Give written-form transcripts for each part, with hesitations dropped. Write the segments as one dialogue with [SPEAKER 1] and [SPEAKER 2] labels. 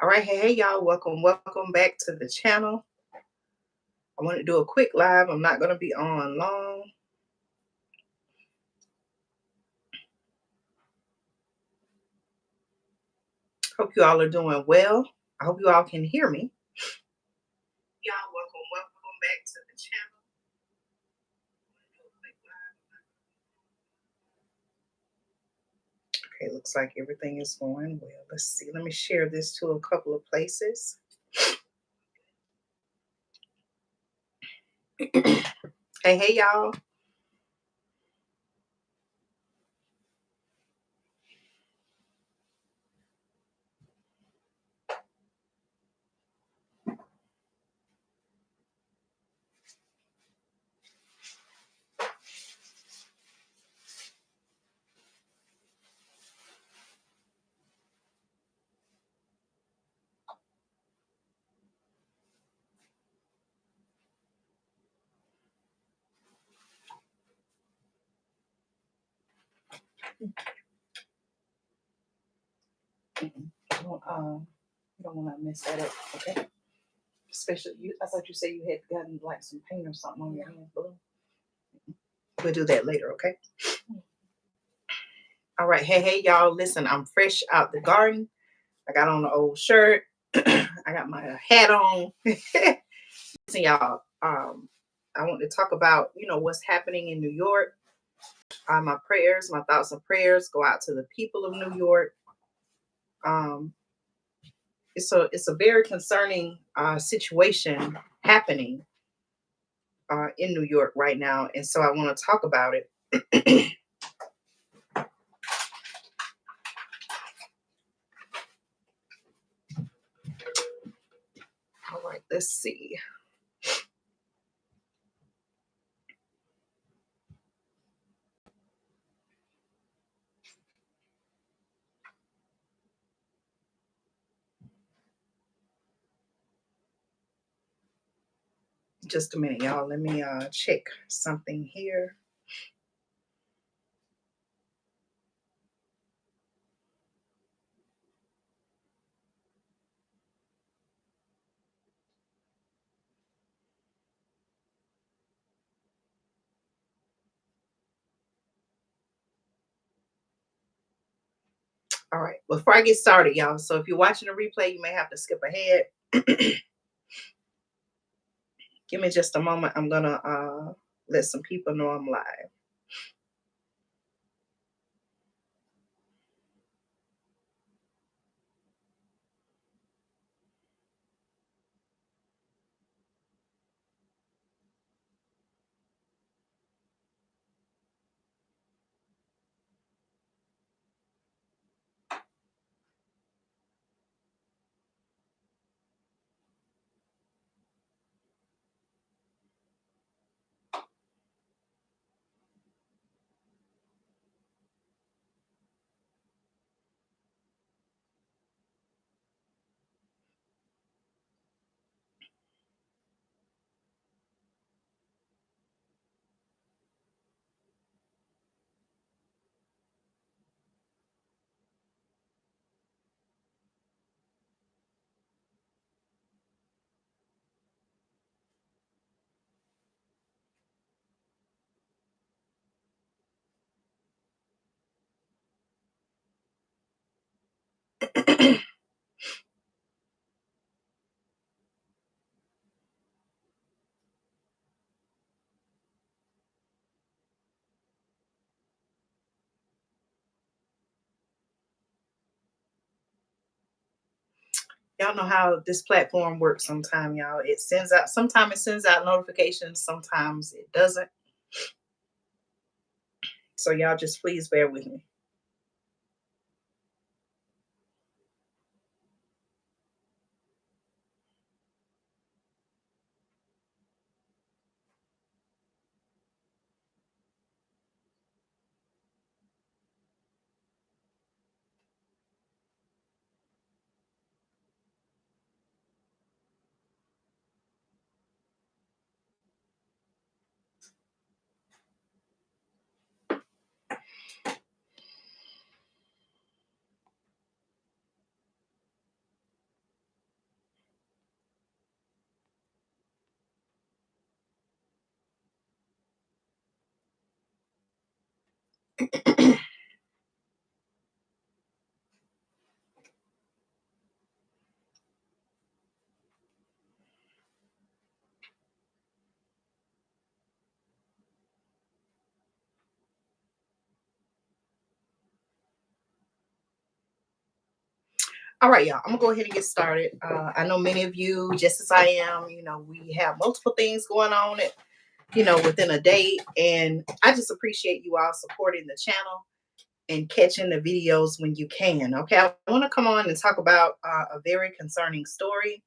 [SPEAKER 1] All right, hey, y'all, welcome back to the channel. I want to do a quick live. I'm not going to be on long. Hope you all are doing well. I hope you all can hear me. Y'all, welcome back to the channel. Okay, looks like everything is going well. Let's see. Let me share this to a couple of places. Hey, y'all. You don't want to mess that up, okay? Especially you. I thought you said you had gotten like some paint or something on your hands, balloon. We'll do that later, okay? All right, hey, y'all. Listen, I'm fresh out the garden. I got on the old shirt. I got my hat on. Listen, y'all. I want to talk about what's happening in New York. My prayers, my thoughts and prayers go out to the people of New York. It's a very concerning situation happening in New York right now, and so I want to talk about it. All right, let's see. Just a minute, y'all. Let me check something here. All right, before I get started, y'all. So if you're watching a replay, you may have to skip ahead. Give me just a moment. I'm gonna let some people know I'm live. Y'all know how this platform works sometime, y'all. Sometimes it sends out notifications, sometimes it doesn't. So y'all just please bear with me. All right, y'all. I'm gonna go ahead and get started. I know many of you, just as I am, we have multiple things going on within a day, and I just appreciate you all supporting the channel and catching the videos when you can. Okay, I want to come on and talk about a very concerning story.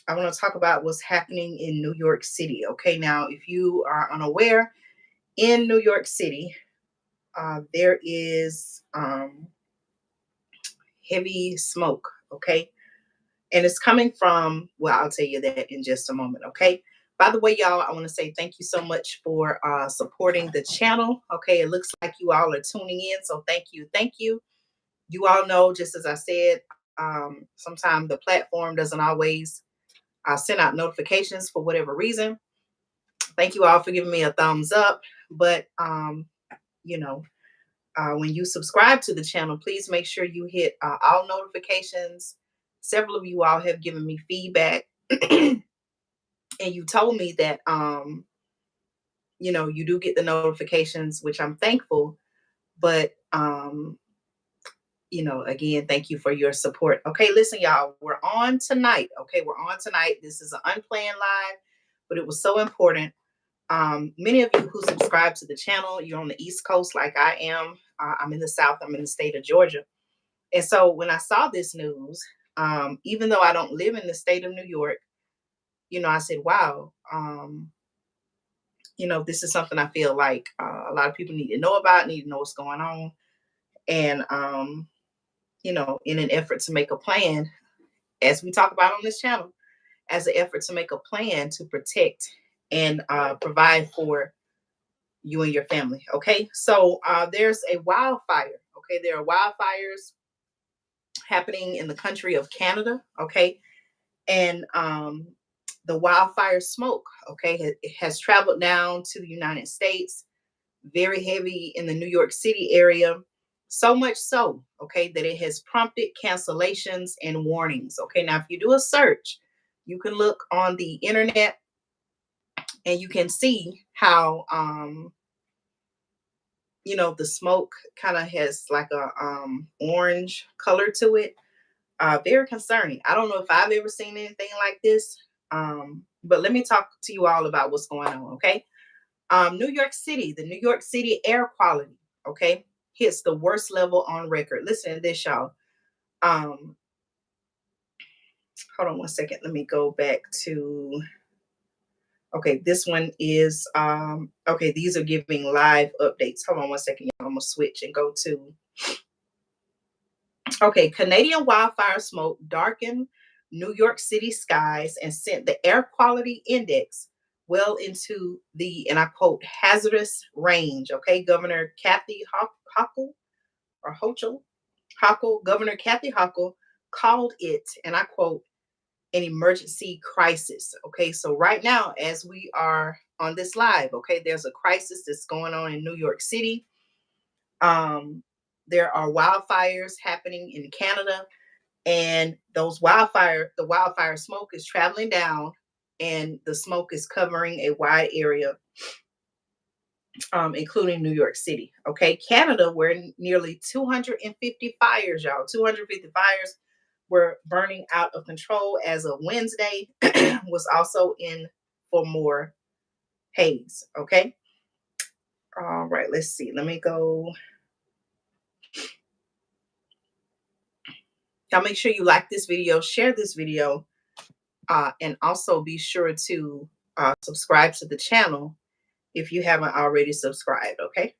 [SPEAKER 1] I want to talk about what's happening in New York City. Okay, now if you are unaware, in New York City, there is heavy smoke. Okay, and it's coming from, well, I'll tell you that in just a moment. Okay. By the way, y'all, I want to say thank you so much for supporting the channel. Okay, it looks like you all are tuning in, so thank you. Thank you. You all know, just as I said, sometimes the platform doesn't always send out notifications for whatever reason. Thank you all for giving me a thumbs up. But, you know, when you subscribe to the channel, please make sure you hit all notifications. Several of you all have given me feedback and you told me that, you do get the notifications, which I'm thankful. But, again, thank you for your support. Okay, listen, y'all, we're on tonight. Okay, we're on tonight. This is an unplanned live, but it was so important. Many of you who subscribe to the channel, you're on the East Coast like I am. I'm in the South. I'm in the state of Georgia. And so when I saw this news, even though I don't live in the state of New York, I said, wow, this is something I feel like a lot of people need to know about, need to know what's going on. And, in an effort to make a plan, as we talk about on this channel, as an effort to make a plan to protect and provide for you and your family. Okay. So there's a wildfire. Okay. There are wildfires happening in the country of Canada. Okay. And the wildfire smoke, okay, it has traveled down to the United States, very heavy in the New York City area. So much so, okay, that it has prompted cancellations and warnings. Okay. Now, if you do a search, you can look on the internet and you can see how the smoke kind of has like a orange color to it. Very concerning. I don't know if I've ever seen anything like this. But let me talk to you all about what's going on. Okay. New York City, the New York City air quality, okay, hits the worst level on record. Listen to this, y'all. um Hold on one second, let me go back to, okay, this one is okay, these are giving live updates. Hold on one second, y'all. I'm gonna switch and go to, okay, Canadian wildfire smoke darkened New York City skies and sent the air quality index well into the, and I quote, hazardous range. Okay, Governor Kathy Hochul, or Hochul, Governor Kathy Hochul called it, and I quote, an emergency crisis. Okay, so right now, as we are on this live, okay, there's a crisis that's going on in New York City. Um, there are wildfires happening in Canada, and the wildfire smoke is traveling down, and the smoke is covering a wide area, including New York City. Okay, Canada, where nearly 250 fires, y'all, 250 fires were burning out of control as of Wednesday, was also in for more haze. Okay, all right, let's see. Let me go. Y'all make sure you like this video, share this video, and also be sure to subscribe to the channel if you haven't already subscribed. Okay.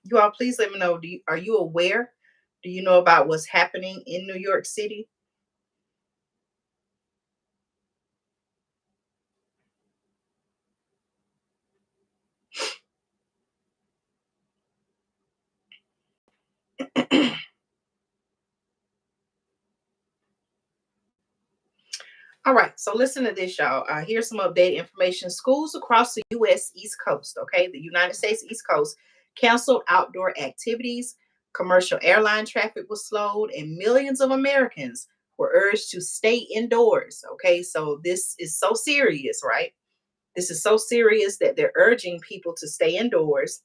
[SPEAKER 1] You all, please let me know. Are you aware? Do you know about what's happening in New York City? All right, so listen to this, y'all. Here's some updated information. Schools across the U.S. East Coast, okay, the United States East Coast, canceled outdoor activities. Commercial airline traffic was slowed, and millions of Americans were urged to stay indoors. Okay, so this is so serious, right? This is so serious that they're urging people to stay indoors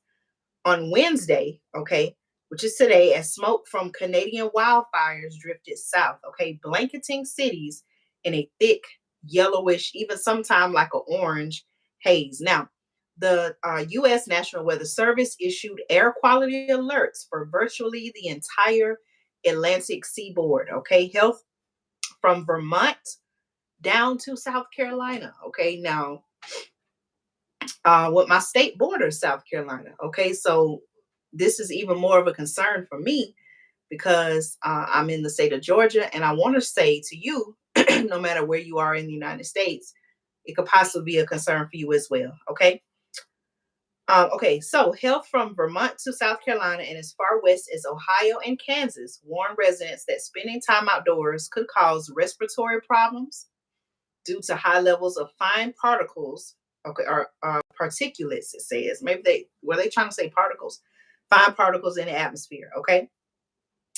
[SPEAKER 1] on Wednesday, okay, which is today, as smoke from Canadian wildfires drifted south, okay, blanketing cities in a thick, yellowish, even sometime like an orange haze. Now, the U.S. National Weather Service issued air quality alerts for virtually the entire Atlantic seaboard, okay, health from Vermont down to South Carolina, okay. Now, with my state border, South Carolina. Okay, so this is even more of a concern for me because I'm in the state of Georgia, and I want to say to you, no matter where you are in the United States, it could possibly be a concern for you as well. Okay. Okay, so health from Vermont to South Carolina and as far west as Ohio and Kansas warn residents that spending time outdoors could cause respiratory problems due to high levels of fine particles, okay, or particulates. It says maybe they were they trying to say particles, fine particles in the atmosphere. Okay,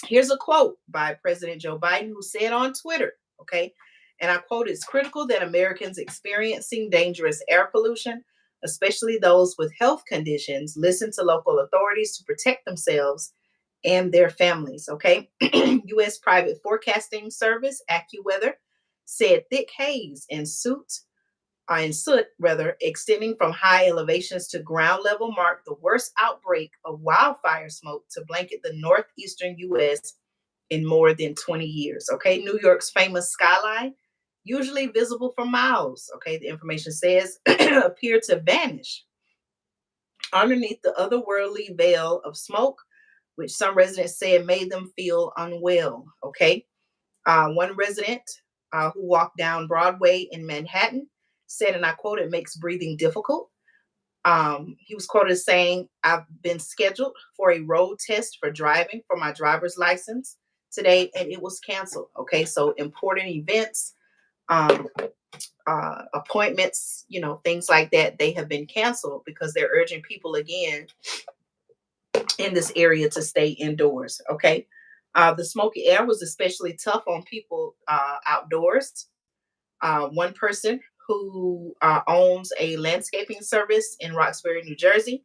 [SPEAKER 1] here's a quote by President Joe Biden who said on Twitter. Okay, and I quote: "It's critical that Americans experiencing dangerous air pollution, especially those with health conditions, listen to local authorities to protect themselves and their families." Okay. U.S. private forecasting service AccuWeather said thick haze and soot rather extending from high elevations to ground level marked the worst outbreak of wildfire smoke to blanket the northeastern U.S. in more than 20 years. Okay, New York's famous skyline, usually visible for miles. Okay, the information says appeared to vanish underneath the otherworldly veil of smoke, which some residents said made them feel unwell. Okay. One resident who walked down Broadway in Manhattan said, and I quote, "It makes breathing difficult." He was quoted as saying, "I've been scheduled for a road test for driving for my driver's license today, and it was canceled." Okay. So important events, um, appointments, things like that, they have been canceled because they're urging people again in this area to stay indoors. Okay. The smoky air was especially tough on people outdoors. One person who owns a landscaping service in Roxbury, New Jersey,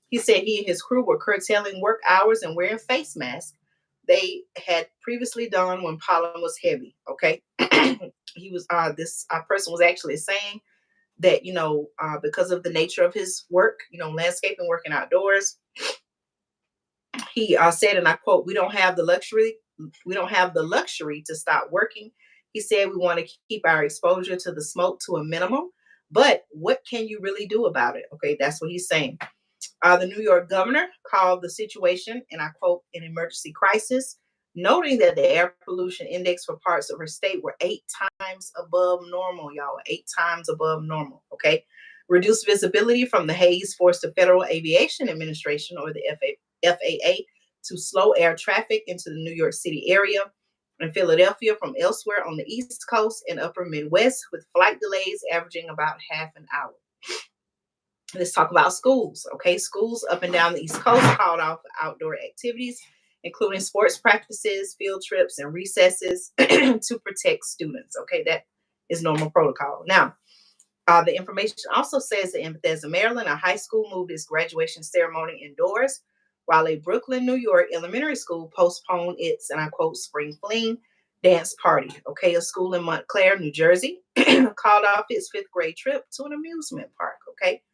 [SPEAKER 1] he said he and his crew were curtailing work hours and wearing face masks they had previously done when pollen was heavy. Okay. He was this person was actually saying that because of the nature of his work, landscaping, working outdoors, he said, and I quote, We don't have the luxury to stop working." He said, "We want to keep our exposure to the smoke to a minimum, but what can you really do about it?" Okay, that's what he's saying. The New York governor called the situation, and I quote, "an emergency crisis," noting that the air pollution index for parts of her state were 8 times above normal, y'all, 8 times above normal. Okay. Reduced visibility from the haze forced the Federal Aviation Administration, or the FAA, to slow air traffic into the New York City area and Philadelphia from elsewhere on the East Coast and upper Midwest, with flight delays averaging about half an hour. Let's talk about schools. Okay, schools up and down the East Coast called off outdoor activities, including sports practices, field trips, and recesses to protect students. Okay, that is normal protocol. Now, the information also says that in Bethesda, Maryland, a high school moved its graduation ceremony indoors, while a Brooklyn, New York elementary school postponed its, and I quote, "spring fling dance party." Okay, a school in Montclair, New Jersey, called off its fifth grade trip to an amusement park. Okay.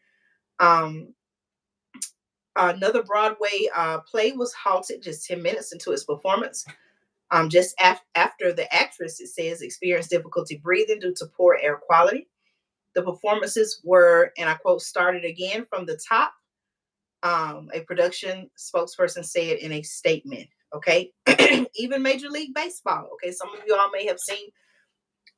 [SPEAKER 1] Um, Another Broadway play was halted just 10 minutes into its performance. Just after the actress, it says, experienced difficulty breathing due to poor air quality. The performances were, and I quote, "started again from the top," a production spokesperson said in a statement. Okay. Even Major League Baseball. Okay. Some of you all may have seen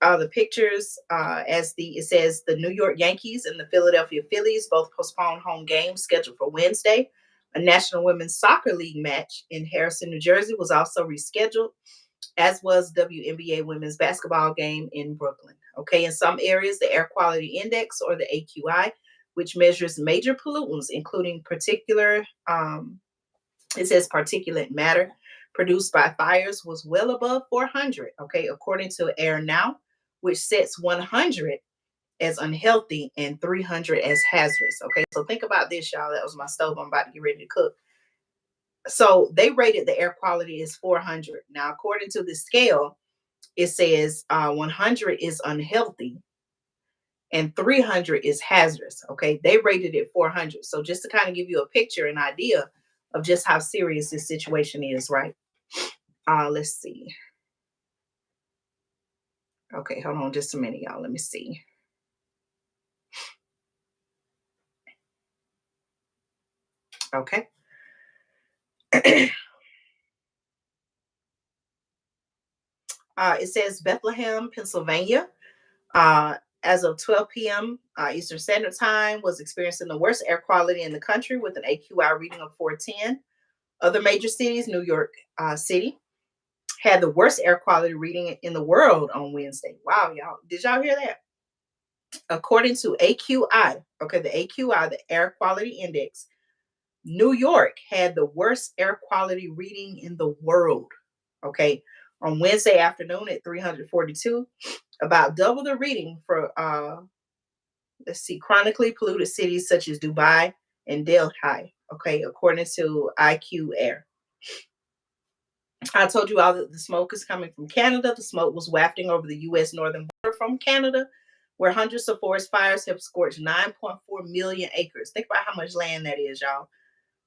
[SPEAKER 1] the pictures it says the New York Yankees and the Philadelphia Phillies both postponed home games scheduled for Wednesday. A National Women's Soccer League match in Harrison, New Jersey was also rescheduled, as was WNBA women's basketball game in Brooklyn. Okay, in some areas, the air quality index or the AQI, which measures major pollutants, including it says particulate matter produced by fires, was well above 400. Okay, according to Air Now, which sets 100 as unhealthy and 300 as hazardous. Okay, so think about this, y'all. That was my stove. I'm about to get ready to cook. So they rated the air quality as 400. Now, according to the scale, it says 100 is unhealthy and 300 is hazardous. Okay, they rated it 400. So just to kind of give you a picture, an idea of just how serious this situation is, right? Let's see. Okay, hold on just a minute, y'all. Let me see. Okay. It says Bethlehem, Pennsylvania, as of 12 p.m. Eastern Standard Time, was experiencing the worst air quality in the country with an AQI reading of 410. Other major cities, New York City, had the worst air quality reading in the world on Wednesday. Wow, y'all. Did y'all hear that? According to AQI, okay, the AQI, the Air Quality Index, New York had the worst air quality reading in the world. Okay, on Wednesday afternoon at 342, about double the reading for let's see, chronically polluted cities such as Dubai and Delhi. Okay, according to IQ Air. I told you all that the smoke is coming from Canada. The smoke was wafting over the U.S. northern border from Canada, where hundreds of forest fires have scorched 9.4 million acres. Think about how much land that is, y'all.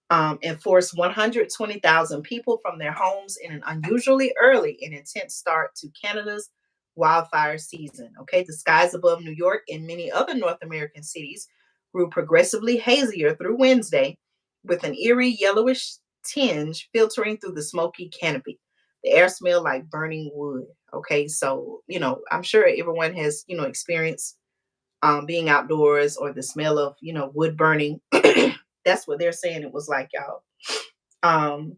[SPEAKER 1] And forced 120,000 people from their homes in an unusually early and intense start to Canada's wildfire season. Okay, the skies above New York and many other North American cities grew progressively hazier through Wednesday, with an eerie yellowish tinge filtering through the smoky canopy. The air smelled like burning wood. Okay, so I'm sure everyone has experienced being outdoors or the smell of wood burning. That's what they're saying it was like, y'all. Um,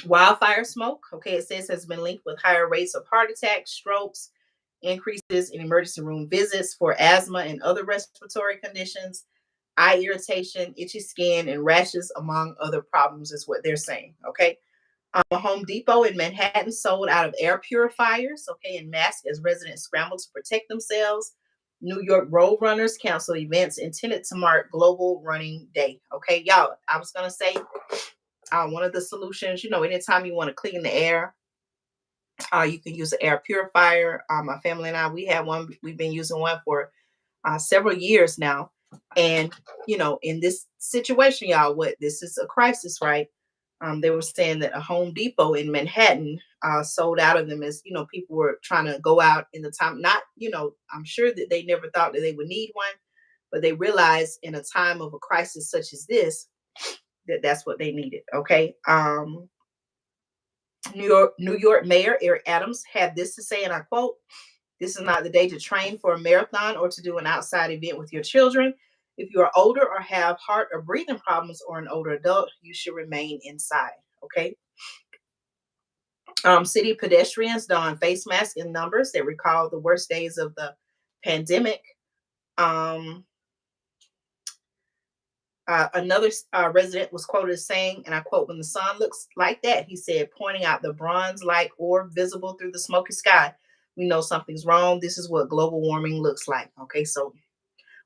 [SPEAKER 1] Wildfire smoke, okay, it says has been linked with higher rates of heart attacks, strokes, increases in emergency room visits for asthma and other respiratory conditions, eye irritation, itchy skin, and rashes, among other problems, is what they're saying. Okay. A Home Depot in Manhattan sold out of air purifiers, okay, in mass as residents scrambled to protect themselves. New York road runners canceled events intended to mark Global Running Day. Okay, y'all, I was going to say one of the solutions, anytime you want to clean the air, you can use an air purifier. My family and I, we have one. We've been using one for several years now. And, in this situation, y'all, what this is a crisis, right? They were saying that a Home Depot in Manhattan sold out of them as, people were trying to go out in the time. Not, I'm sure that they never thought that they would need one, but they realized in a time of a crisis such as this, that that's what they needed. Okay. New York Mayor Eric Adams had this to say, and I quote, "This is not the day to train for a marathon or to do an outside event with your children. If you are older or have heart or breathing problems or an older adult, you should remain inside." Okay. City pedestrians don face masks in numbers that recall the worst days of the pandemic. Um, another resident was quoted as saying, and I quote, "When the sun looks like that," he said, pointing out the bronze like orb visible through the smoky sky, "we know something's wrong. This is what global warming looks like." Okay, so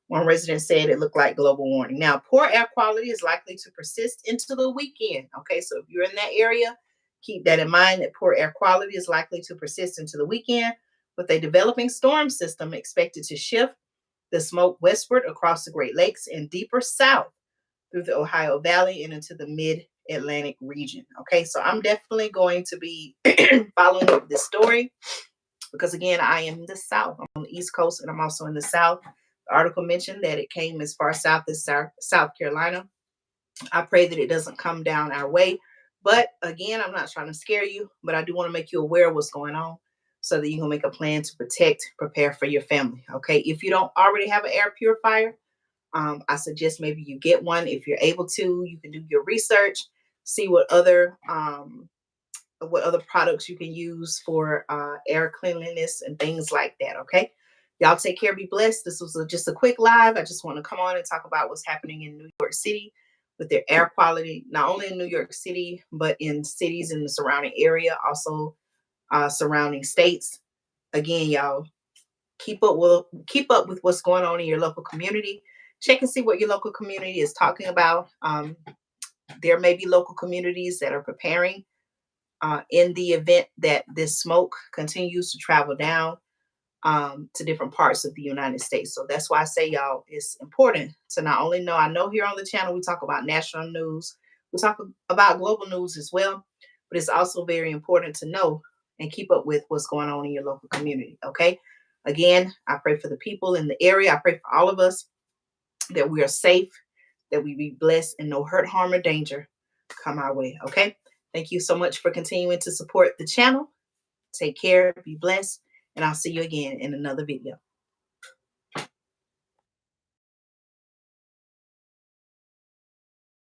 [SPEAKER 1] one resident said it looked like global warming. Now, poor air quality is likely to persist into the weekend. Okay, so if you're in that area, keep that in mind that poor air quality is likely to persist into the weekend, with a developing storm system expected to shift the smoke westward across the Great Lakes and deeper south through the Ohio Valley and into the mid Atlantic region. Okay, so I'm definitely going to be following up this story because, again, I am in the South. I'm on the East Coast and I'm also in the South. The article mentioned that it came as far south as South Carolina. I pray that it doesn't come down our way. But again, I'm not trying to scare you, but I do want to make you aware of what's going on so that you can make a plan to prepare for your family. Okay, if you don't already have an air purifier, I suggest maybe you get one if you're able to. You can do your research, see what other products you can use for air cleanliness and things like that. Okay. Y'all take care, be blessed. This was just a quick live. I just want to come on and talk about what's happening in New York City with their air quality, not only in New York City, but in cities in the surrounding area, also surrounding states. Again, y'all, keep up with what's going on in your local community. Check and see what your local community is talking about. There may be local communities that are preparing in the event that this smoke continues to travel down to different parts of the United States. So that's why I say, y'all, it's important to not only know, I know here on the channel we talk about national news, we talk about global news as well, but it's also very important to know and keep up with what's going on in your local community. Okay. Again, I pray for the people in the area. I pray for all of us that we are safe, that we be blessed, and no hurt, harm, or danger come our way. Okay. Thank you so much for continuing to support the channel. Take care, be blessed, and I'll see you again in another video.